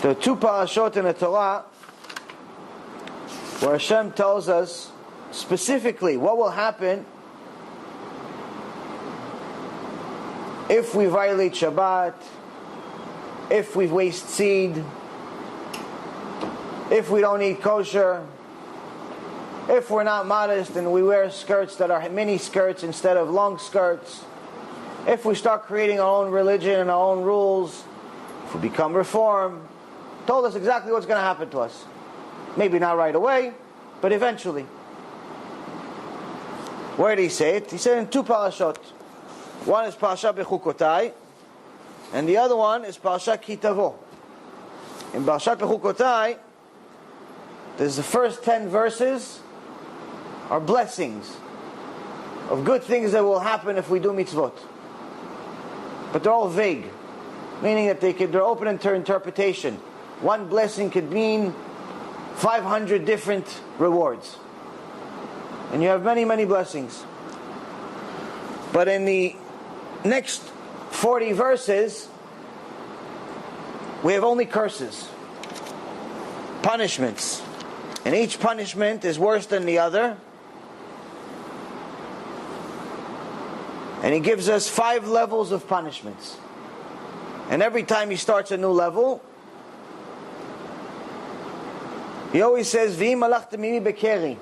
There are two parashot in the Torah where Hashem tells us specifically what will happen if we violate Shabbat, if we waste seed, if we don't eat kosher, if we're not modest and we wear skirts that are mini skirts instead of long skirts, if we start creating our own religion and our own rules, if we become reform. Told us exactly what's going to happen to us. Maybe not right away, but eventually. Where did he say it? He said in two parashot. One is Parashat Bechukotai, and the other one is Parashat Ki Tavo. In Parashat Bechukotai, there's the first 10 verses are blessings of good things that will happen if we do mitzvot. But they're all vague, meaning that they're open to interpretation. One blessing could mean 500 different rewards. And you have many, many blessings. But in the next 40 verses, we have only curses, punishments. And each punishment is worse than the other. And he gives us 5 levels of punishments. And every time he starts a new level, he always says, V'im alachtem imi bekeri.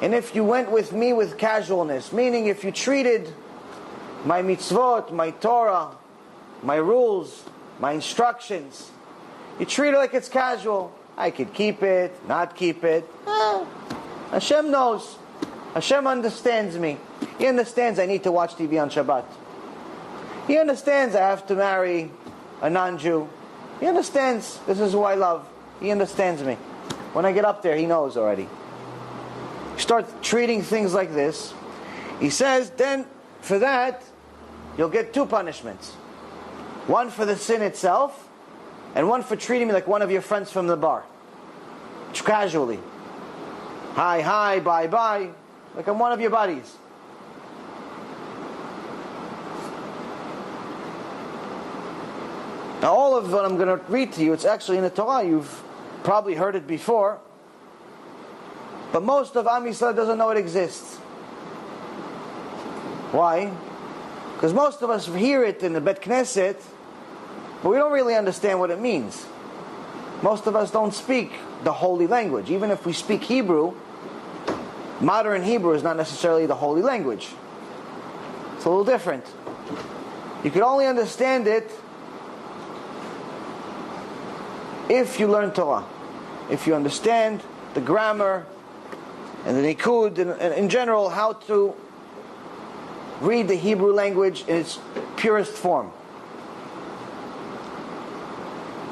And if you went with me with casualness, meaning if you treated my mitzvot, my Torah, my rules, my instructions, you treat it like it's casual. I could keep it, not keep it. Hashem knows. Hashem understands me. He understands I need to watch TV on Shabbat. He understands I have to marry a non-Jew. He understands this is who I love. He understands me. When I get up there, he knows already. Start treating things like this. He says, then for that, you'll get 2 punishments. One for the sin itself, and one for treating me like one of your friends from the bar. Casually. Hi, hi, bye, bye. Like I'm one of your buddies. Now all of what I'm going to read to you, it's actually in the Torah. You've probably heard it before. But most of Am Yisrael doesn't know it exists. Why? Because most of us hear it in the Bet Knesset, but we don't really understand what it means. Most of us don't speak the holy language. Even if we speak Hebrew, modern Hebrew is not necessarily the holy language. It's a little different. You can only understand it if you learn Torah. If you understand the grammar and the nikud, and in general how to read the Hebrew language in its purest form.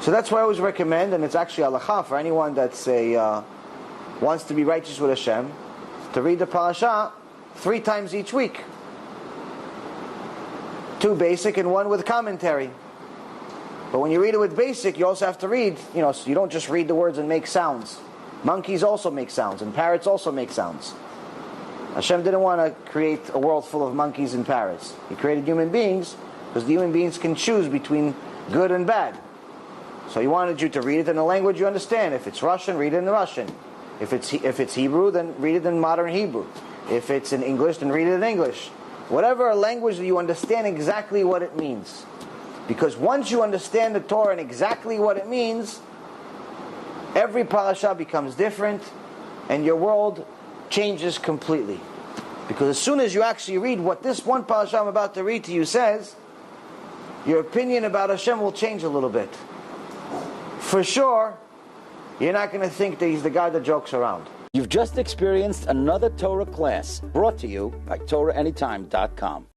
So that's why I always recommend, and it's actually halacha for anyone that's wants to be righteous with Hashem, to read the parasha 3 times each week. 2 basic and 1 with commentary. But when you read it with basic, you also have to read, so you don't just read the words and make sounds. Monkeys also make sounds, and parrots also make sounds. Hashem didn't want to create a world full of monkeys and parrots. He created human beings because the human beings can choose between good and bad. So he wanted you to read it in a language you understand. If it's Russian, read it in Russian. If it's Hebrew, then read it in modern Hebrew. If it's in English, then read it in English. Whatever language that you understand exactly what it means. Because once you understand the Torah and exactly what it means, every parasha becomes different, and your world changes completely. Because as soon as you actually read what this one parasha I'm about to read to you says, your opinion about Hashem will change a little bit. For sure, you're not going to think that He's the guy that jokes around. You've just experienced another Torah class brought to you by TorahAnytime.com.